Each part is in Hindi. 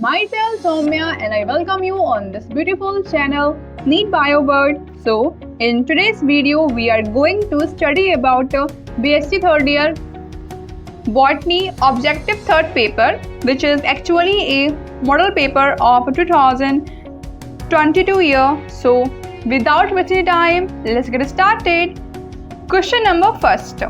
Myself Soumya and I welcome you on this beautiful channel Neat BioBird. So in today's video we are going to study about BSc third year Botany objective third paper, which is actually a model paper of 2022 year. So without wasting time, let's get started. Question number first.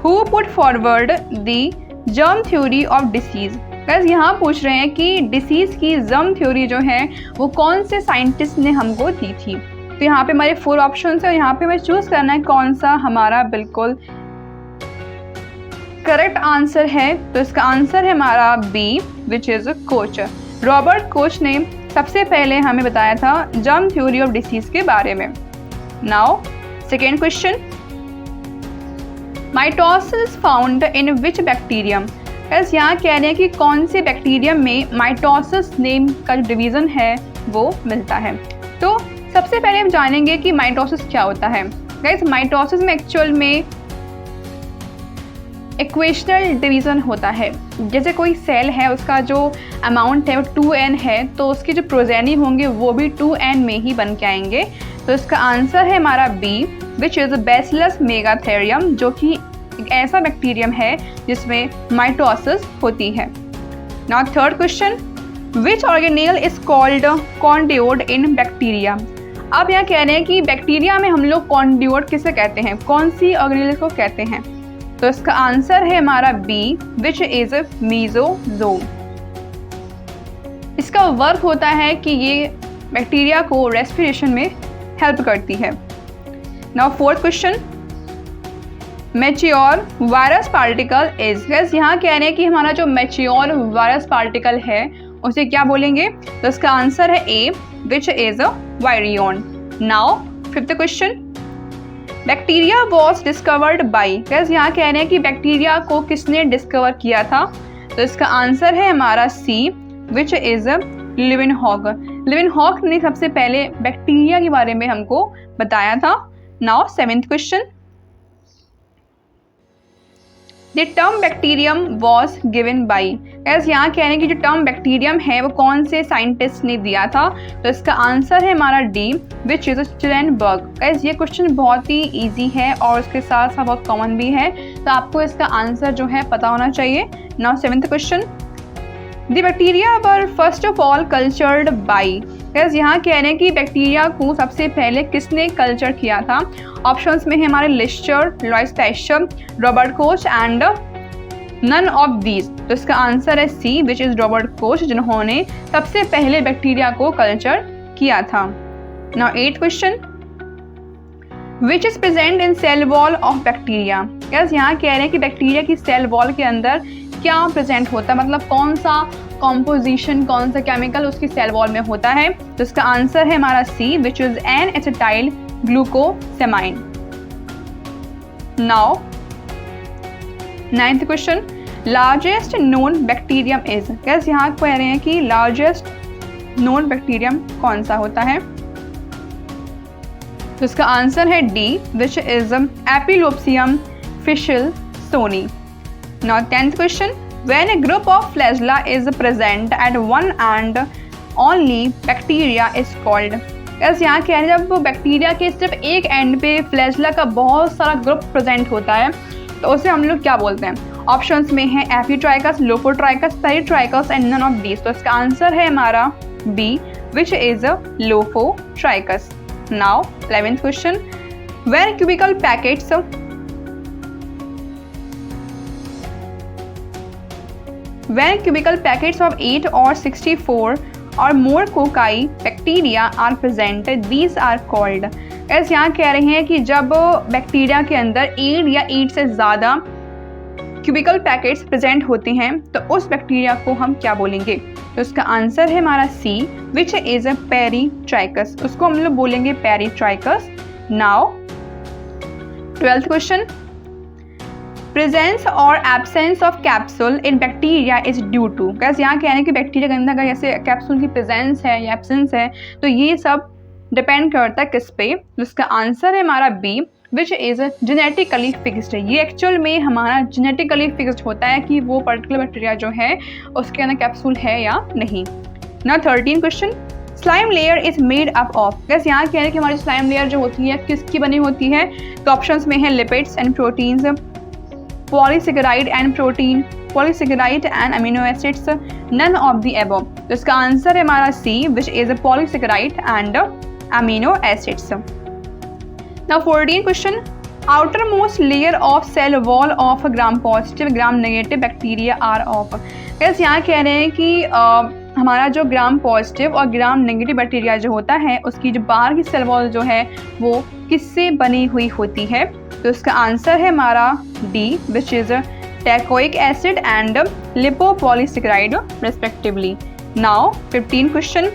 Who put forward the germ theory of disease? Guys यहाँ पूछ रहे हैं कि डिसीज की जर्म थ्योरी जो है वो कौन से साइंटिस्ट ने हमको दी थी। तो यहाँ पे हमारे 4 ऑप्शन है और यहाँ पे हमें चूज करना है कौन सा हमारा बिल्कुल करेक्ट आंसर है। तो इसका आंसर है हमारा B, which is Koch. Robert Koch ने सबसे पहले हमें बताया था जर्म थ्योरी ऑफ डिसीज के बारे में। Now second question, mitosis found in which bacterium? बस यहाँ कह रहे हैं कि कौन से बैक्टीरियम में माइटोसिस नेम का जो डिवीजन है वो मिलता है। तो सबसे पहले हम जानेंगे कि माइटोसिस क्या होता है। गाइस माइटोसिस में एक्चुअल में इक्वेशनल डिवीज़न होता है। जैसे कोई सेल है उसका जो अमाउंट है वो 2n है, तो उसके जो प्रोजेनी होंगे वो भी 2n में ही बन के आएंगे। तो इसका आंसर है हमारा B, which is bacillus megatherium, जो कि एक ऐसा बैक्टीरियम है जिसमें माइटोसिस होती है। Now third question, which organelle is called कॉन्डियोड इन बैक्टीरिया? अब यहाँ कह रहे हैं कि बैक्टीरिया में हम लोग कॉन्डियोड किसे कहते हैं, कौन सी ऑर्गेनेल को कहते हैं? तो इसका आंसर है हमारा बी, विच इज मीजोजोम। इसका वर्क होता है कि ये बैक्टीरिया को रेस्पिरेशन में हेल्प करती है। Now fourth question, mature virus particle is? Guess यहाँ कह रहे हैं कि हमारा जो मैच्योर वायरस पार्टिकल है उसे क्या बोलेंगे? तो इसका आंसर है A, which is a virion. Now fifth question, bacteria was discovered by? Gas यहाँ कह रहे हैं कि बैक्टीरिया को किसने डिस्कवर किया था? तो इसका आंसर है हमारा सी, विच इज लिविनहॉक। लिविनहॉक ने सबसे पहले बैक्टीरिया के बारे में हमको बताया था। Now seventh question, the term bacterium was given by? Gas यहाँ कह रहे हैं कि जो टर्म बैक्टीरियम है वो कौन से साइंटिस्ट ने दिया था? तो इसका आंसर है हमारा D, which is Steinberg. Gas ये क्वेश्चन बहुत ही इजी है और उसके साथ साथ बहुत कॉमन भी है, तो आपको इसका आंसर जो है पता होना चाहिए। Now seventh question, the bacteria were first of all cultured by? Gas यहाँ कह रहे हैं कि बैक्टीरिया को सबसे पहले किसने कल्चर किया था? ऑप्शंस में है हमारे Lister, Louis Pasteur, Robert Koch and none of these. तो इसका आंसर है C, which is Robert Koch, जिन्होंने सबसे पहले बैक्टीरिया को कल्चर किया था। Now eight question, which is present in cell wall of bacteria? Guys यहाँ कह रहे हैं कि बैक्टीरिया की सेल वॉल के अंदर क्या प्रेजेंट होता है, मतलब कौन सा कॉम्पोजिशन, कौन सा केमिकल उसकी सेल वॉल में होता है? तो इसका आंसर है हमारा C, which is N acetyl glucosamine. Now ninth question, largest known bacterium is? Guess यहाँ कह रहे हैं कि लार्जेस्ट नोन बैक्टीरियम कौन सा होता है? तो इसका आंसर है D, which is Epulopiscium fishelsoni. Now 10th question, when a group of flagella is present at one end only bacteria is called? बस यहाँ कह रहे हैं जब बैक्टीरिया के सिर्फ एक एंड पे फ्लैजला का बहुत सारा ग्रुप प्रेजेंट होता है तो उसे हम लोग क्या बोलते हैं? ऑप्शंस में है amphitrichous, lophotrichous, peritrichous and none of these. तो इसका आंसर है हमारा B, which is lophotrichous. Now 11th question, when cubical packets When cubical packets of 8 or 64 or more cocci bacteria are present, these are called? ऐसे यहाँ कह रहे हैं कि जब बैक्टीरिया के अंदर 8 या 8 से ज़्यादा क्यूबिकल पैकेट्स प्रेजेंट होते हैं तो उस बैक्टीरिया को हम क्या बोलेंगे? तो इसका आंसर है हमारा C, which is a peritrichous. उसको हम लोग बोलेंगे peritrichous. Now 12th question, presence और absence of capsule in bacteria is due to? कैसे यहाँ कह रहे हैं कि बैक्टीरिया के अंदर अगर जैसे कैप्सूल की प्रेजेंस है या एब्सेंस है तो ये सब डिपेंड करता है किस पे? जिसका आंसर है हमारा B, which is genetically fixed. ये एक्चुअल में हमारा जेनेटिकली फिक्स्ड होता है कि वो पर्टिकुलर बैक्टीरिया जो है उसके अंदर कैप्सूल है या नहीं। ना 13 question, slime layer is made up of. Guess यहाँ कह रहे हैं कि हमारी स्लाइम लेयर जो होती है किसकी बनी होती है, तो ऑप्शंस में है lipids and proteins, polysaccharide and protein, polysaccharide and amino acids, none of the above. तो इसका आंसर है हमारा C, which is a polysaccharide and amino acids. Now 14 question, outer most layer of cell wall of gram positive gram negative bacteria are of. Guess यहाँ कह रहे हैं कि हमारा जो ग्राम पॉजिटिव और ग्राम नेगेटिव बैक्टीरिया जो होता है उसकी जो बाहर की सेल वॉल जो है वो किससे बनी हुई होती है, तो इसका आंसर है हमारा D, which is teichoic acid and lipopolysaccharide respectively. Now 15 question,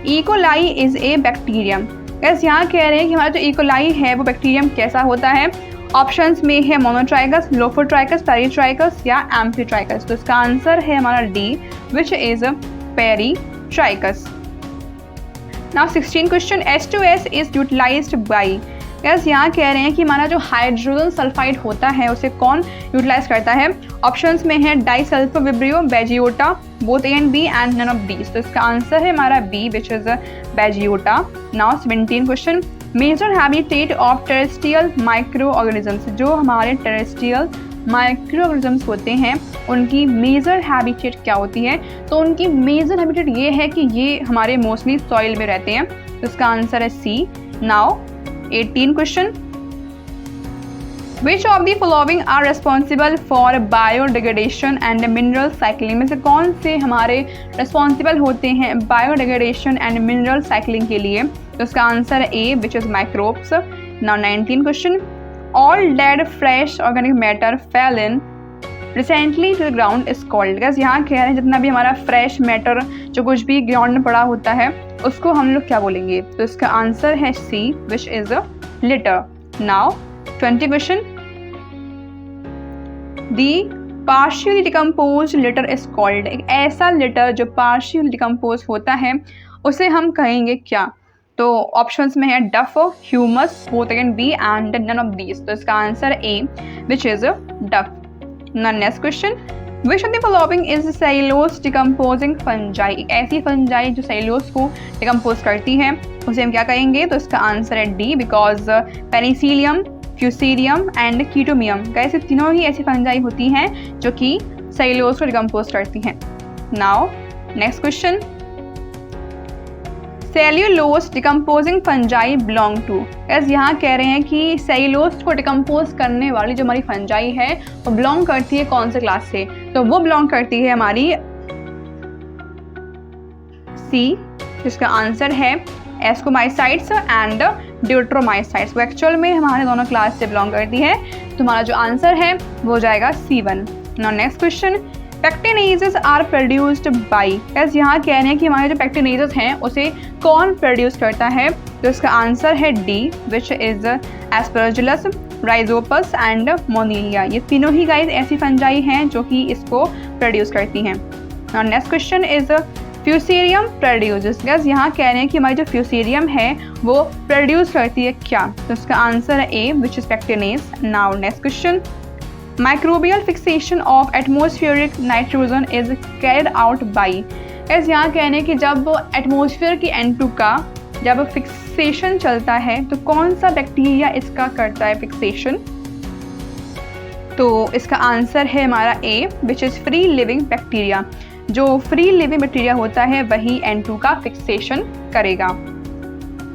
E coli is a bacterium. Gas यहाँ कह रहे हैं कि हमारा जो इकोलाई है वो बैक्टीरियम कैसा होता है, ऑप्शंस में है मोनोट्राइकस, लोफोट्राइकस, पेरीट्राइकस या एम्फीट्राइकस। तो इसका आंसर है हमारा D, which is peritrichous. Now 16 question, H2S is utilized by. Gas यहाँ कह रहे हैं कि हमारा जो हाइड्रोजन सल्फाइड होता है उसे कौन यूटिलाइज करता है, ऑप्शंस में है Desulfovibrio, Beggiatoa, both A and B and none of these. तो इसका आंसर है हमारा B, which is Beggiatoa. Now 17 question, major habitat of terrestrial microorganisms. जो हमारे टेरेस्ट्रियल माइक्रो ऑर्गेनिजम्स होते हैं उनकी मेजर हैबिटेट क्या होती है, तो उनकी मेजर हैबिटेट ये है कि ये हमारे मोस्टली सॉइल में रहते हैं। तो इसका आंसर है C. Now 18 question, which of the following are responsible for biodegradation and mineral cycling. में से कौन से हमारे रिस्पॉन्सिबल होते हैं बायोडिग्रेडेशन एंड मिनरल साइक्लिंग के लिए, तो इसका आंसर है A, which is microbes. Now 19 question, all dead fresh organic matter fell in recently to the ground is called. Gas यहाँ कह रहे हैं जितना भी हमारा फ्रेश मैटर जो कुछ भी ग्राउंड में पड़ा होता है उसको हम लोग क्या बोलेंगे, तो इसका आंसर है C, which is a litter. Now 20 question, the partially decompose litter is called. एक ऐसा लिटर जो पार्शियली डिकम्पोज होता है उसे हम कहेंगे क्या, तो ऑप्शंस में है duff, humus, both again B and none of these. तो इसका answer A, which is duff. Next question, which of the following is cellulose decomposing fungi. एक ऐसी फंजाई जो सेल्यूलोज को डिकम्पोज करती है उसे हम क्या कहेंगे, तो इसका आंसर है डी, बिकॉज पेनिसिलियम, फ्यूसीरियम एंड कीटोमियम। कैसे तीनों ही ऐसी फंजाई होती हैं जो कि सेल्यूलोज को डिकम्पोज करती हैं। Now next question, cellulose decomposing fungi belong to. Guys यहाँ कह रहे हैं कि सेल्यूलोज को डिकम्पोज करने वाली जो हमारी फंजाई है वो बिलोंग करती है कौन से क्लास से, तो वो बिलोंग करती है हमारी सी, जिसका आंसर है एस्कोमाइसाइड्स एंड ड्यूट्रोमाइसाइड्स। वो एक्चुअल में हमारे दोनों क्लास से बिलोंग करती है, तो हमारा जो आंसर है वो हो जाएगा C1। Now next question, pectinases are produced by. Gas यहाँ कह रहे हैं कि हमारे जो पेक्टिनेजेस हैं उसे कौन प्रोड्यूस करता है, तो इसका आंसर है D, which is Aspergillus, Rhizopus and Monilia. ये तीनों ही गाइस ऐसी फंजाई हैं जो कि इसको प्रोड्यूस करती हैं। और next question is Fusarium produces. Guess यहाँ कह रहे हैं कि हमारी जो फ्यूसीरियम है वो प्रोड्यूस करती है क्या, तो इसका आंसर है A, which is pectinase. Now next question, microbial fixation of atmospheric nitrogen is carried out by. ऐसे यहाँ कहने कि जब एटमोस्फेयर की N2 का जब फिक्सेशन चलता है तो कौन सा बैक्टीरिया इसका करता है फिक्सेशन, तो इसका आंसर है हमारा A, which is free living bacteria. जो फ्री लिविंग बैक्टीरिया होता है वही N2 का फिक्सेशन करेगा।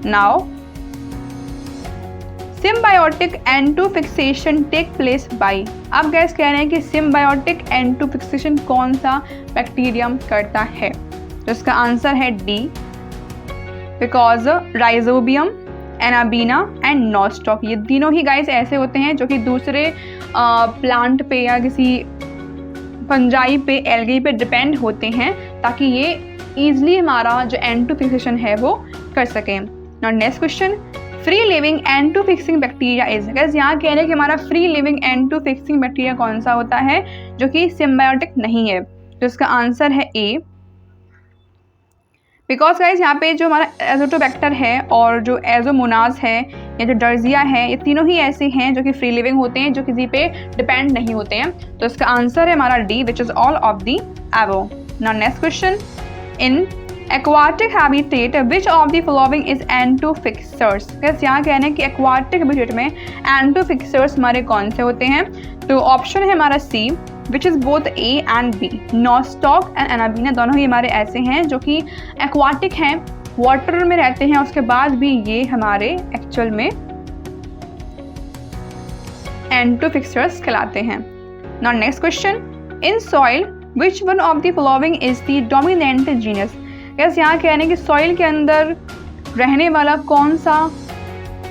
Now symbiotic N2 fixation take place by. अब गैस कह रहे हैं कि सिम्बायोटिक N2 फिक्सेशन कौन सा बैक्टीरियम करता है, तो इसका आंसर है D, because rhizobium, anabaena and nostoc. ये तीनों ही गाइस ऐसे होते हैं जो कि दूसरे प्लांट पे या किसी फंजाई पे, एल्गी पे डिपेंड होते हैं ताकि ये ईजिली हमारा जो N2 फिक्सेशन है वो कर सकें। Now next question, free living N2 fixing bacteria is. Guess यहाँ कह रहे हैं कि हमारा free living N2 fixing bacteria कौन सा होता है जो कि सिम्बायोटिक नहीं है, तो इसका आंसर है ए, बिकॉज गाइज यहाँ पे जो हमारा एजोटोबैक्टर है और जो एजोमोनाज है या जो डर्जिया है, ये तीनों ही ऐसे हैं जो कि फ्री लिविंग होते हैं, जो किसी पे डिपेंड नहीं होते हैं। तो इसका आंसर है हमारा D, which is all of the above. Now next question, in aquatic habitat which of the following is एंटोफिक्सर्स। कैसे यहाँ कहना है कि एक्वाटिक हैबिटेट में एंटोफिक्सर्स हमारे कौन से होते हैं। तो ऑप्शन है हमारा C, which is both A and B. Nostoc and Anabaena दोनों ही हमारे ऐसे हैं जो कि एक्वाटिक हैं, वाटर में रहते हैं, उसके बाद भी ये हमारे एक्चुअल में एंटोफिक्सर्स कहलाते हैं। Now next question, in soil which one of the following is the dominant genus. कैसे यहाँ कहने कि सॉइल के अंदर रहने वाला कौन सा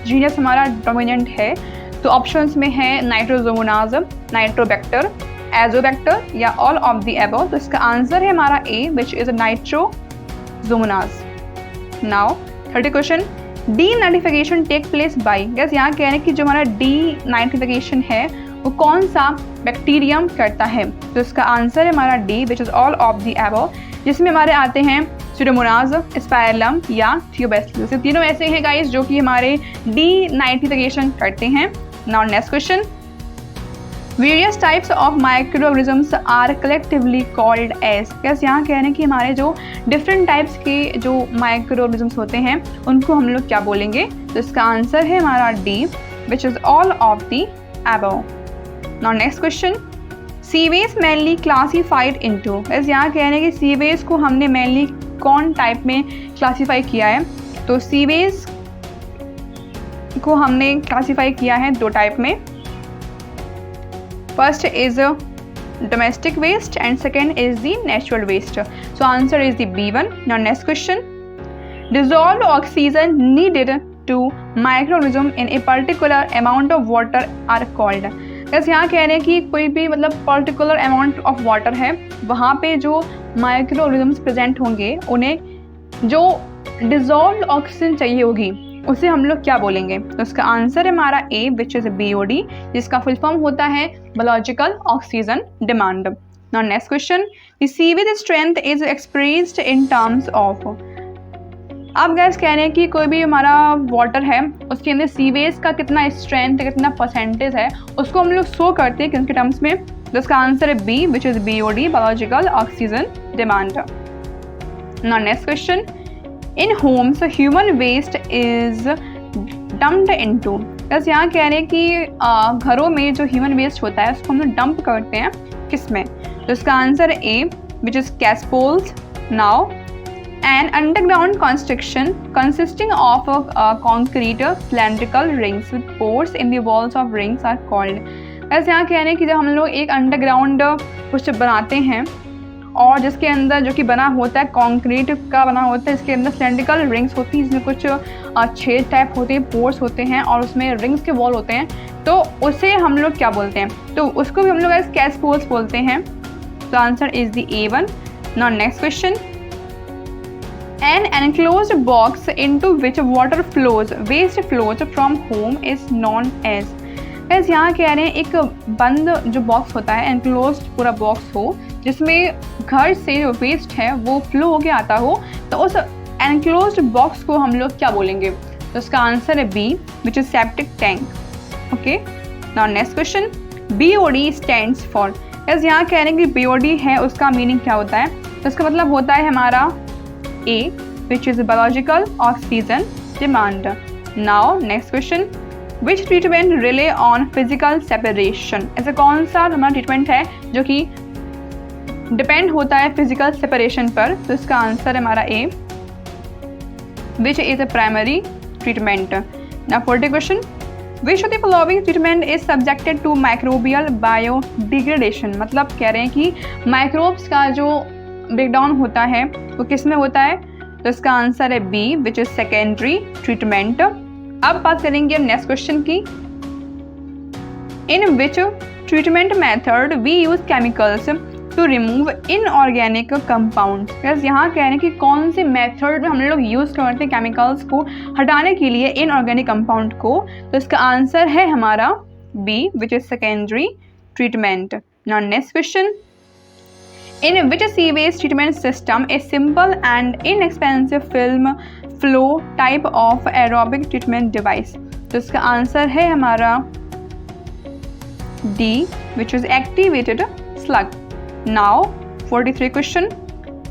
जीनस हमारा डोमिनेंट है। तो ऑप्शंस में है नाइट्रोजोमोनाज, नाइट्रोबैक्टर, एजोबैक्टर या ऑल ऑफ द एबव। तो इसका आंसर है हमारा A, which is Nitrosomonas. Now 30 question, denitrification take place by. Gas यहाँ कह रहे हैं कि जो हमारा डी नाइट्रिफिकेशन है वो कौन सा बैक्टीरियम करता है। तो इसका आंसर है हमारा D, which is all of the above, जिसमें हमारे आते हैं स्यूडोमोनाज, स्पाइरलम या थियोबैसिलस। तीनों ऐसे हैं गाइस जो कि हमारे डी नाइट्रिफिकेशन करते हैं। Now next question, various types of microorganisms are collectively called as. कैसे यहाँ कह रहे हैं कि हमारे जो डिफरेंट टाइप्स के जो माइक्रोऑर्गेनिजम्स होते हैं उनको हम लोग क्या बोलेंगे। तो इसका आंसर है हमारा D, which is all of the above. Now next question, sewage mainly classified into. कैसे यहाँ कह रहे हैं कि सीवेज को हमने मेनली कौन टाइप में क्लासीफाई किया है। तो सीवेज को हमने क्लासीफाई किया है दो टाइप में। First is domestic waste and second is the natural waste. So answer is the B1। Now next question, dissolved oxygen needed to microorganism in a particular amount of water are called. बस यहाँ कह रहे हैं कि कोई भी मतलब पर्टिकुलर अमाउंट ऑफ वाटर है, वहाँ पे जो माइक्रो ऑर्गेनिजम्स प्रेजेंट होंगे उन्हें जो डिसॉल्व्ड ऑक्सीजन चाहिए होगी उसे हम लोग क्या बोलेंगे। तो इसका आंसर है हमारा ए, विच इज BOD, जिसका फुल फॉर्म होता है biological oxygen demand. Now next question, the sewage strength is expressed in terms of. अब गैस कह रहे हैं कि कोई भी हमारा वाटर है उसके अंदर सीवेज का कितना स्ट्रेंथ, कितना परसेंटेज है, उसको हम लोग शो करते हैं किसके टर्म्स में। तो इसका आंसर है B, which is BOD, biological oxygen demand. Now next question, in homes human waste is dumped into. बस यहाँ कह रहे हैं कि घरों में जो ह्यूमन वेस्ट होता है उसको हम लोग डंप करते हैं किस में। तो इसका आंसर है A, which is cesspools. Now an underground construction consisting of concrete cylindrical rings with pores in the walls of rings are called। ऐसे यहाँ कह रहे हैं कि जब हम लोग एक अंडरग्राउंड कुछ बनाते हैं और जिसके अंदर जो कि बना होता है कंक्रीट का बना होता है, इसके अंदर सिलेंड्रिकल रिंग्स होती हैं, इसमें कुछ छेद टाइप होते हैं, पोर्स होते हैं और उसमें रिंग्स के वॉल होते हैं, तो उसे हम लोग क्या बोलते हैं। तो उसको भी हम लोग एज कैसपोल्स बोलते हैं। तो answer is the A1। Now next question, an enclosed box into which water flows, waste flows from home is known as। बस यहाँ कह रहे हैं एक बंद जो बॉक्स होता है, एनक्लोज्ड पूरा बॉक्स हो जिसमें घर से जो वेस्ट है वो फ्लो होके आता हो, तो उस एनक्लोज्ड बॉक्स को हम लोग क्या बोलेंगे। तो उसका आंसर है B, which is septic tank. Okay, now next question, BOD stands for. बस यहाँ कह रहे हैं कि BOD है, उसका मीनिंग क्या होता है। तो इसका मतलब होता है हमारा A, which is biological oxygen demand. Now next question, which treatment rely on physical separation। ऐसा कौन सा हमारा ट्रीटमेंट है जो कि डिपेंड होता है फिजिकल सेपरेशन पर। तो इसका आंसर है हमारा A, which is a primary treatment। Now 40 question, which of the following treatment is subjected to microbial biodegradation। मतलब कह रहे हैं कि माइक्रोब्स का जो ब्रेकडाउन होता है वो किस में होता है। तो इसका आंसर है B, which is secondary treatment. अब बात करेंगे नेक्स्ट क्वेश्चन की, in which treatment method we use chemicals to remove inorganic compound. बस यहाँ कह रहे हैं कि कौन से मेथड में हम लोग यूज करते हैं केमिकल्स को हटाने के लिए इनऑर्गेनिक कंपाउंड को। तो इसका आंसर है हमारा B, which is secondary treatment. Now next question, In which sewage treatment system a simple and inexpensive film flow type of aerobic treatment device? तो इसका आंसर है हमारा D, which is activated slug. Now 43 question.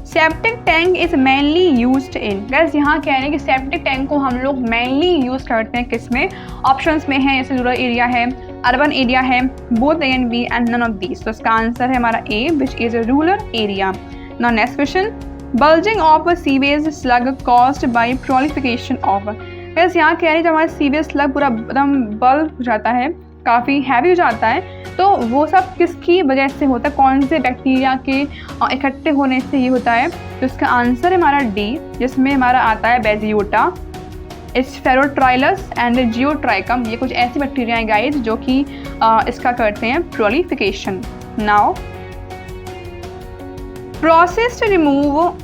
Septic tank is mainly used in, gas यहाँ कह रहे हैं कि सेप्टिक टैंक को हम लोग मेनली यूज करते हैं किस में? ऑप्शंस में है, जैसे रूरल एरिया है, अर्बन एरिया है, both A and B and none of these. तो इसका आंसर है हमारा A, which is a rural area. Now next question, bulging of sewage sludge caused by proliferation of, guess यहाँ कह रहे हैं जब हमारा सीवेज स्लग पूरा एकदम बल्ब हो जाता है, काफ़ी हैवी हो जाता है, तो वो सब किसकी वजह से होता है? कौन से बैक्टीरिया के इकट्ठे होने से ये होता है? तो इसका आंसर है हमारा डी, जिसमें हमारा आता है बेजियोटा, स्फेरोट्राइलस एंड जियोट्राइकम। ये कुछ ऐसी बैक्टीरिया हैं गाइस जो कि इसका करते हैं proliferation. Now process to remove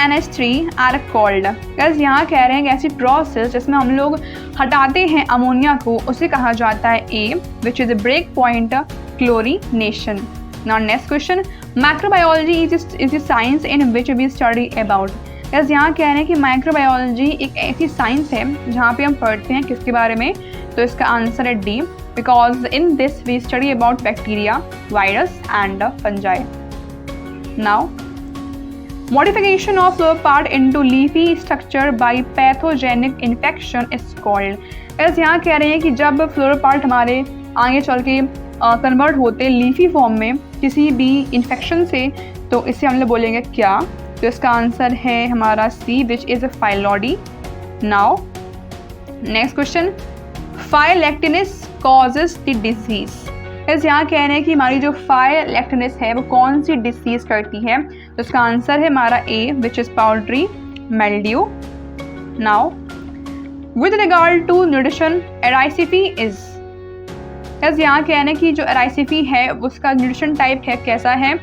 NH3 are called, gas यहाँ कह रहे हैं कि ऐसी प्रोसेस जिसमें हम लोग हटाते हैं अमोनिया को, उसे कहा जाता है A, which is break point chlorination. Now next question, microbiology is science in which we study about, guess यहाँ कह रहे हैं कि माइक्रोबायोलॉजी एक ऐसी साइंस है जहाँ पे हम पढ़ते हैं किसके बारे में? तो इसका आंसर है D, because in this we study about bacteria, virus and fungi. Now modification of flower part into leafy structure by pathogenic infection is called, gas यहाँ कह रहे हैं कि जब फ्लोरल पार्ट हमारे आगे चल के कन्वर्ट होते लीफी फॉर्म में किसी भी इन्फेक्शन से, तो इसे हम लोग बोलेंगे क्या? तो इसका आंसर है हमारा C, which is a phyllody. Now next question, Phyllactinia causes the disease, guess यहाँ कह रहे हैं कि हमारी जो फाइलेक्टिनिस है वो कौन सी डिसीज करती है? तो इसका आंसर है हमारा A, which is powdery mildew. Now with regard to nutrition Erysiphe is, guess यहाँ कह रहे हैं कि जो एराइसिफी है उसका न्यूट्रिशन टाइप है कैसा है?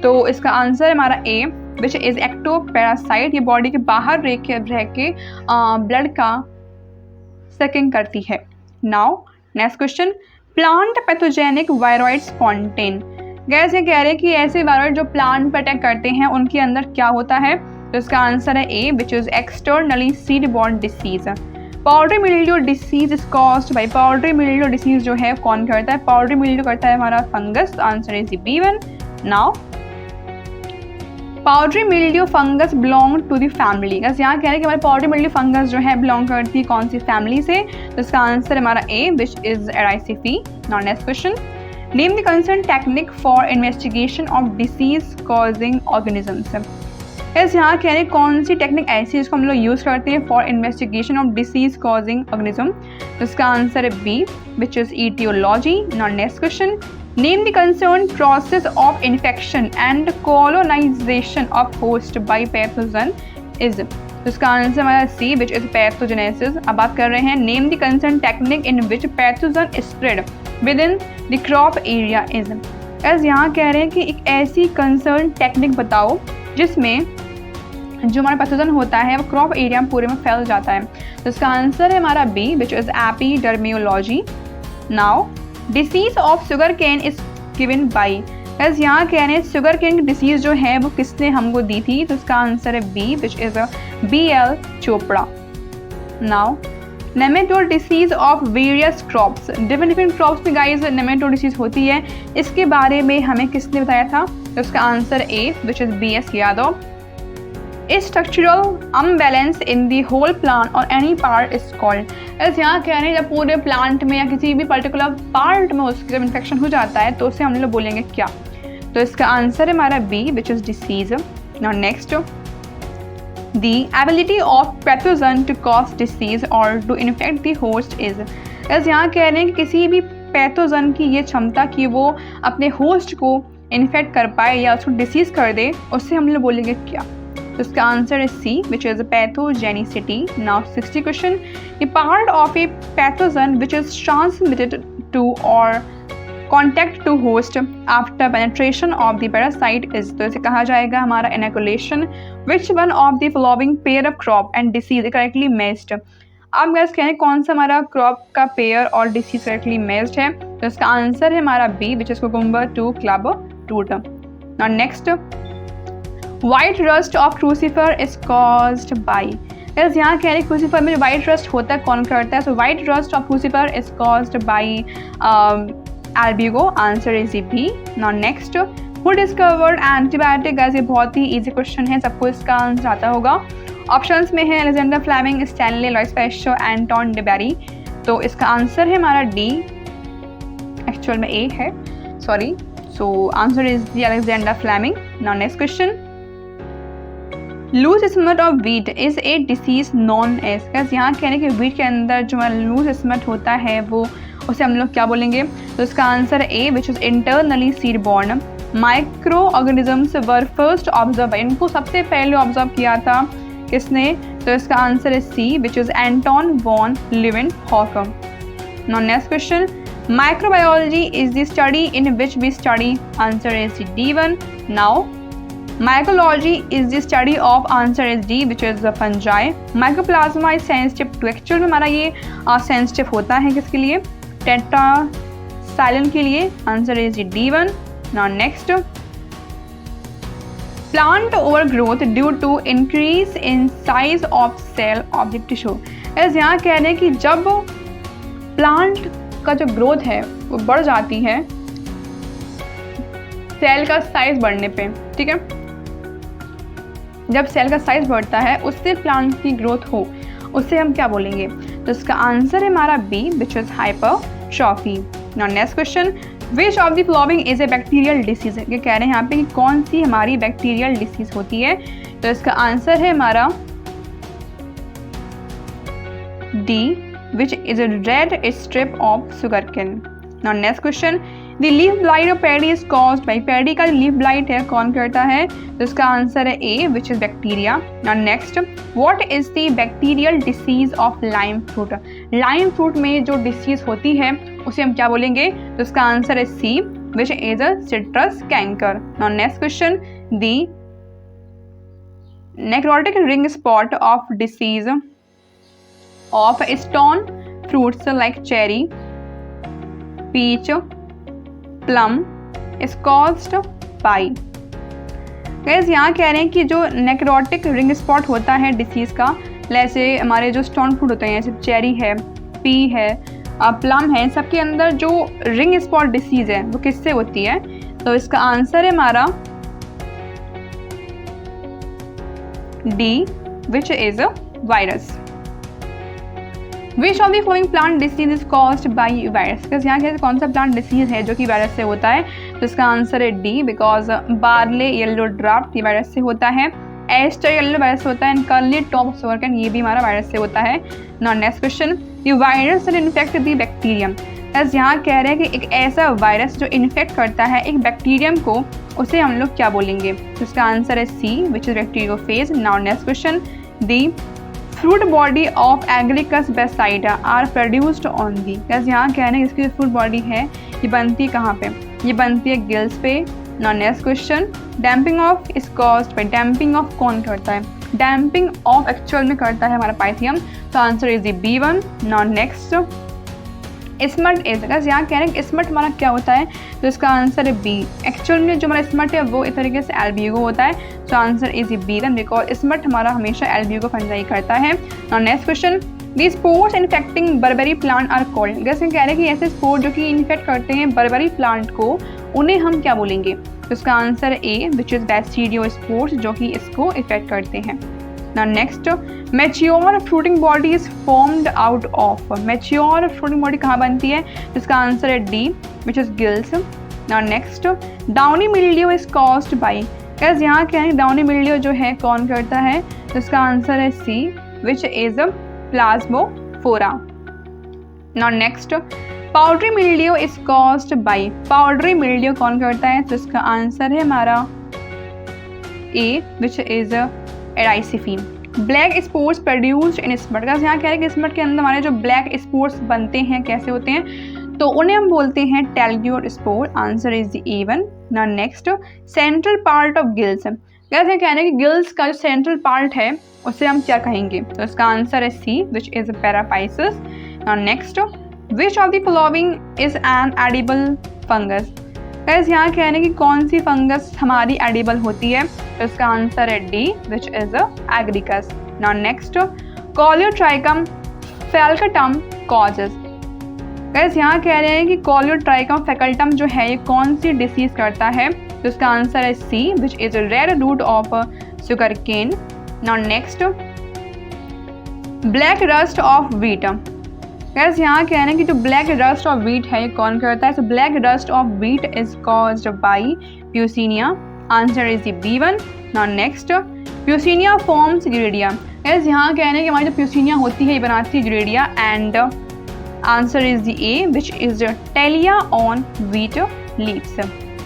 तो इसका आंसर है हमारा ए, विच इज एक्टोपैरासाइट। ये बॉडी के बाहर रह के ब्लड का सकिंग करती है। Now next question, plant pathogenic viroid स्पॉन्टेन, गैस ये कह रहे हैं कि ऐसे वायरॉइड जो प्लांट पर अटैक करते हैं उनके अंदर क्या होता है? तो इसका आंसर है A, which is externally seed borne disease. Powdery mildew disease is caused by, powdery mildew disease जो है कौन करता है? पाउडरी मिल्ड्यू करता है हमारा fungus. Answer is B1। Now powdery mildew fungus belong to the family, बस यहाँ कह रहे हैं कि हमारे पाउडरी मिल्ड्यू फंगस जो है बिलोंग करती है कौन सी फैमिली से? तो इसका आंसर हमारा A, which is Erysiphe. Now next question, name the concern technique for investigation of disease causing organisms, बस यहाँ कह रहे हैं कौन सी टेक्निक ऐसी है जिसको हम लोग यूज करते हैं for investigation of disease causing organism? तो इसका आंसर है B, which is etiology. Now next question, name the concern process of infection and colonization of host by pathogen is, तो इसका आंसर हमारा सी, विच इज पैथोजेनेसिस। अब बात कर रहे हैं name the concern technique in which pathogen spread with in the crop area is, बस यहाँ कह रहे हैं कि एक ऐसी कंसर्न टेक्निक बताओ जिसमें जो हमारा पैथोजन होता है वो क्रॉप एरिया में पूरे में फैल जाता है। तो इसका आंसर है हमारा B, which is epidemiology. Now disease of sugar cane is given by, बस यहाँ कह रहे हैं शुगर केन डिसीज जो है वो किसने हमको दी थी? तो इसका आंसर है B, which is BL Chopra. Now nematode disease of various crops, different crops में गाइस नेमेटोड डिसीज होती है, इसके बारे में हमें किसने बताया था? तो इसका answer A, which is BS Yadav. Structural unbalance in the whole plant और एनी पार्ट इज कॉल्ड, ऐसे यहाँ कह रहे हैं जब पूरे प्लांट में या किसी भी पर्टिकुलर पार्ट में उसकी जब इन्फेक्शन हो जाता है तो उसे हम लोग बोलेंगे क्या? तो इसका आंसर है हमारा B, which is disease. Now next, the ability of pathogen to cause disease और to infect the host is, ऐसे यहाँ कह रहे हैं कि किसी भी पैथोजन की ये क्षमता कि वो अपने होस्ट को इन्फेक्ट कर पाए या उसको डिसीज कर दे, उससे हम लोग बोलेंगे क्या? तो इसका आंसर है C, which is pathogenicity. Now 60 question, the part of a pathogen which is transmitted to or contact to host after penetration of the parasite is, तो इसे कहा जाएगा हमारा inoculation. Which one of the following pair of crop and disease correctly matched, आप गैस कहें कौन सा हमारा क्रॉप का पेयर और डिसीज करेक्टली मैच्ड है? तो इसका आंसर है हमारा B, which is cucumber to club root. Now next, white rust of crucifer is caused by. Guys यहाँ कह रहे हैं crucifer में जो white rust होता है कौन करता है? So white rust of crucifer is caused by albugo. Answer is B. Now next, who discovered antibiotic? Guys ये बहुत ही easy question है, सबको इसका आंसर आता होगा। ऑप्शंस में है Alexander Fleming, Stanley, Louis Pasteur, Anton de Bary. तो इसका आंसर है हमारा डी, एक्चुअल में ए है, sorry. So answer is the Alexander Fleming. Now next question, loose smut of wheat is a disease known as. कैसे यहाँ कह रहे हैं कि वीट के अंदर जो लूज स्मट होता है वो उसे हम लोग क्या बोलेंगे? तो इसका answer A, which is internally seed born. Micro organisms were first observe, इनको सबसे पहले ऑब्जर्व किया था किसने? तो इसका आंसर है C, which is Anton von Leeuwenhoek. Now next question, microbiology is the study in which we study. Answer is D1। Now mycology is the study of, answer is D, which is fungi. Mycoplasma is sensitive to, actual में हमारा ये सेंसिटिव होता है किसके लिए? टेट्रासाइलिन के लिए। Answer is D1। Now next, plant overgrowth due to increase in size of cell of the tissue। ऐसे यहाँ कह रहे हैं कि जब प्लांट का जो ग्रोथ है वो बढ़ जाती है सेल का साइज बढ़ने पे, ठीक है, जब सेल का साइज बढ़ता है उससे प्लांट की ग्रोथ हो, उससे हम क्या बोलेंगे? तो इसका आंसर है हमारा B, which is hypertrophy. Now next question, which of the following is a bacterial disease. ये कह रहे हैं यहाँ पे कि कौन सी हमारी बैक्टीरियल डिसीज होती है? तो इसका आंसर है हमारा D, which is a red stripe of sugarcane. Now next question, the leaf blight of paddy is caused by. Paddy का लीफ ब्लाइट है कौन करता है? तो इसका आंसर है A, which is bacteria. Now next, what is the bacterial disease of lime fruit. Lime fruit में जो डिसीज होती है उसे हम क्या बोलेंगे? तो इसका आंसर है C, which is a citrus canker. Now next question, the necrotic ring spot of disease of stone fruits like cherry, peach, plum is caused by. Guys यहाँ कह रहे हैं कि जो नेक्रोटिक रिंग स्पॉट होता है डिसीज का, जैसे हमारे जो स्टोन फ्रूट होते हैं जैसे चेरी है, पी है, प्लम है, सबके अंदर जो रिंग स्पॉट डिसीज है वो किससे होती है? तो इसका आंसर है हमारा D, which is a virus. Which of the following plant disease is caused by virus. यहाँ के कौन सा प्लांट डिसीज है जो कि वायरस से होता है? तो इसका आंसर है D, because barley yellow draft ये वायरस से होता है, एस्टर येलो वायरस से होता है, and curly top of sugarcane ये भी हमारा वायरस से होता है। नाउ नेक्स्ट क्वेश्चन, ये virus that infect the bacterium. बस यहाँ कह रहे हैं कि एक ऐसा वायरस जो इन्फेक्ट करता है एक बैक्टीरियम को, उसे हम लोग क्या बोलेंगे? तो इसका आंसर है C, which is bacteriophage. Now next question, the fruit body of Agaricus basidia are produced on the. बस यहाँ कह रहे हैं इसकी जो फ्रूट बॉडी है ये बनती है कहाँ पे? ये बनती है गिल्स पे। Now next question, damping off is caused bye. Damping off कौन करता है? डैम्पिंग ऑफ एक्चुअल में करता है हमारा पाइथियम। तो answer is B1। Now next, smut is. यहाँ कह रहे हैं स्मट हमारा क्या होता है? तो इसका आंसर है बी। एक्चुअल में जो हमारा स्मट है वो इस तरीके से एल्ब्यूगो होता है। तो answer is B1, because smut हमारा हमेशा एल्ब्यूगो फंजाई करता है। Now next question, the spores infecting barberry plant are called. जैसे कह रहे हैं कि ऐसे स्पोर जो कि इन्फेक्ट करते हैं बर्बेरी प्लांट को, उन्हें हम क्या बोलेंगे? तो इसका आंसर ए, विच इज बैक्टीरियोस्पोर्स, जो कि इसको इफेक्ट करते हैं। Now next, mature fruiting body is formed out of। mature fruiting body कहाँ बनती है? इसका आंसर है D, which is gills। Now next, downy mildew is caused by। कैसे यहाँ क्या है? downy mildew जो है कौन करता है? तो इसका आंसर है C, which is plasmofora। Now next, powdery mildew is caused by। powdery mildew कौन करता है? तो इसका आंसर है हमारा A, which is Erysiphe. Black spores produced in smut. यहाँ कह रहे हैं कि स्मट के अंदर हमारे जो ब्लैक स्पोर्स बनते हैं कैसे होते हैं? तो उन्हें हम बोलते हैं टेल्ग्योर स्पोर। Answer is A1। ना next, central part of gills. कैसे कह रहे हैं कि गिल्स का जो सेंट्रल पार्ट है उसे हम क्या कहेंगे? तो इसका आंसर है सी, विच इज पैरापाइसिस। ना next, which of the following is an edible fungus. Guys यहाँ कहने की कौन सी फंगस हमारी एडिबल होती है, तो इसका आंसर है D which is agaricus. Now next, colletotrichum falcatum causes. Guys यहाँ कह रहे हैं कि कॉलियोट्राइकम फैकल्टम जो है ये कौन सी डिसीज करता है, तो इसका आंसर है C which is red rot of sugar cane. Now next, black rust of wheat. Guys यहाँ कह रहे हैं कि जो ब्लैक रस्ट ऑफ व्हीट है ये कौन करता है, तो black rust of wheat is caused by puccinia. Answer is the B1। Now next, puccinia forms uredia. Guys यहाँ कह रहे हैं कि हमारी जो प्यूसिनिया होती है ये बनाती है uredia and answer is the A which is telia on wheat leaves.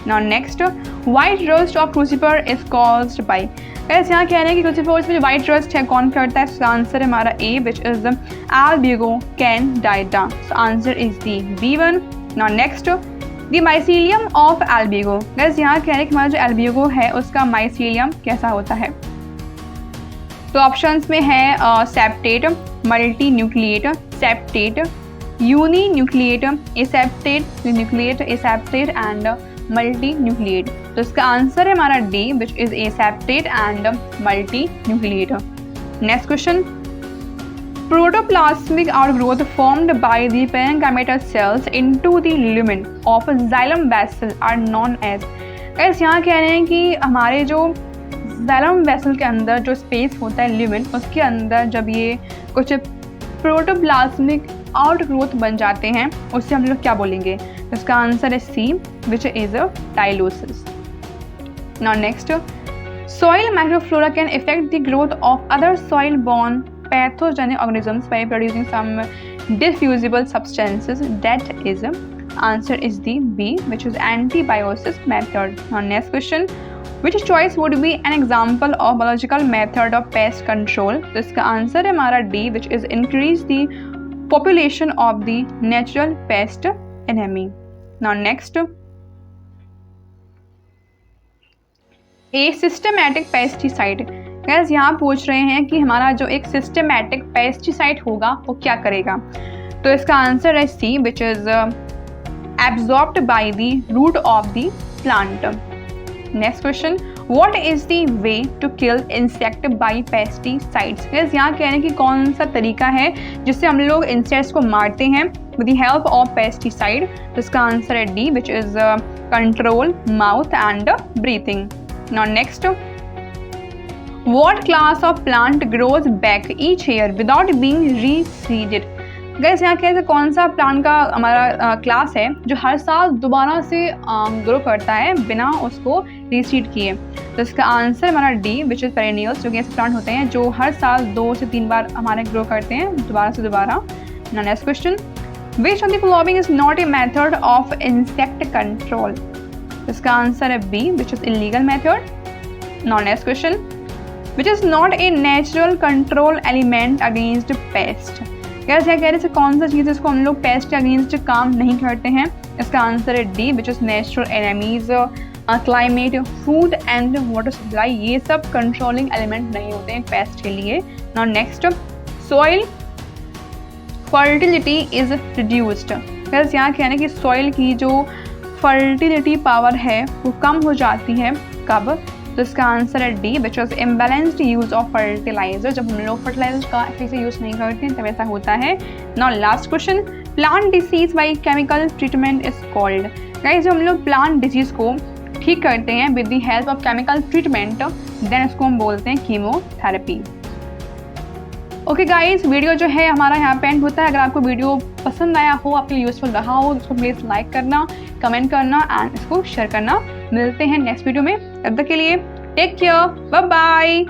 Now next, white rust of crucifer is caused by. Guys यहाँ कह रहे हैं कि क्रूसिफर्स में जो व्हाइट रस्ट है कौन करता है, इसका आंसर है हमारा A which is albugo candida. So answer is the B1। Now next, the mycelium of albugo. Guys यहाँ कह रहे हैं कि हमारा जो एल्ब्यूगो है उसका माइसीलियम कैसा होता है, तो ऑप्शंस में है septate, multi nucleate, septate, uni nucleate, aseptate, nucleate, aseptate and multi nucleate. तो इसका आंसर है हमारा D which is aseptate and multi nucleate. Next question, protoplasmic outgrowth formed by the parenchymatous cells into the lumen of xylem vessel are known as. Guys यहाँ कह रहे हैं कि हमारे जो जाइलम वेसल के अंदर जो स्पेस होता है ल्यूमेन, उसके अंदर जब ये कुछ प्रोटोप्लाज्मिक आउटग्रोथ बन जाते हैं उससे हम लोग क्या बोलेंगे, तो इसका आंसर है C which is tylosis. Now next, soil microflora can affect the growth of other soil borne pathogenic organisms by producing some diffusible substances. That is answer is the B which is antibiosis method. Now next question, which choice would be an example of biological method of pest control? तो इसका आंसर है हमारा D which is increase the population of the natural pest enemy. Now next, A systematic pesticide. Gas यहाँ पूछ रहे हैं कि हमारा जो एक सिस्टमैटिक पेस्टिसाइड होगा वो क्या करेगा, तो इसका आंसर है C which is absorbed by the root of the plant. Next question, what is the way to kill insect by pesticides. Guys यहाँ कह रहे हैं कि कौन सा तरीका है जिससे हम लोग इंसेक्ट्स को मारते हैं with the help of pesticide, तो इसका आंसर है D which is control mouth and breathing. Now next, what class of plant grows back each year without being reseeded? Gas यहाँ कैसे कौन सा प्लांट का हमारा क्लास है जो हर साल दोबारा से ग्रो करता है बिना उसको रीसीड किए, तो इसका आंसर हमारा डी विच इज पेरेनियल्स, जो कि ऐसे प्लांट होते हैं जो हर साल 2 से 3 बार हमारे ग्रो करते हैं दोबारा से दोबारा। Next question, which of the following is not a method of insect control? इसका आंसर है B which is illegal method. Now next question, which is not a natural control element against pest. कैसे कह रहे हैं कौन सा चीज़ जिसको हम लोग पेस्ट के अगेंस्ट काम नहीं करते हैं, इसका आंसर है D which is natural enemies, climate, food and water supply, ये सब कंट्रोलिंग एलिमेंट नहीं होते हैं पेस्ट के लिए। Now next, soil fertility is reduced. कैसे यहाँ कहने की सॉइल की जो फर्टिलिटी पावर है वो कम हो जाती है कब, तो इसका आंसर है D which is imbalanced use of fertilizer. जब हम लोग फर्टिलाइजर का अच्छे से यूज नहीं करते हैं तब ऐसा होता है। Now last question, plant disease by chemical treatment is called. Guys जब हम लोग प्लांट डिजीज को ठीक करते हैं with the help of chemical treatment then उसको हम बोलते हैं कीमोथेरेपी। ओके गाइस, वीडियो जो है हमारा यहाँ पे एंड होता है। अगर आपको वीडियो पसंद आया हो, आपके लिए यूजफुल रहा हो, तो उसको प्लीज़ लाइक करना, कमेंट करना एंड इसको शेयर करना। मिलते हैं नेक्स्ट वीडियो में, तब तक के लिए टेक केयर, बाय बाय।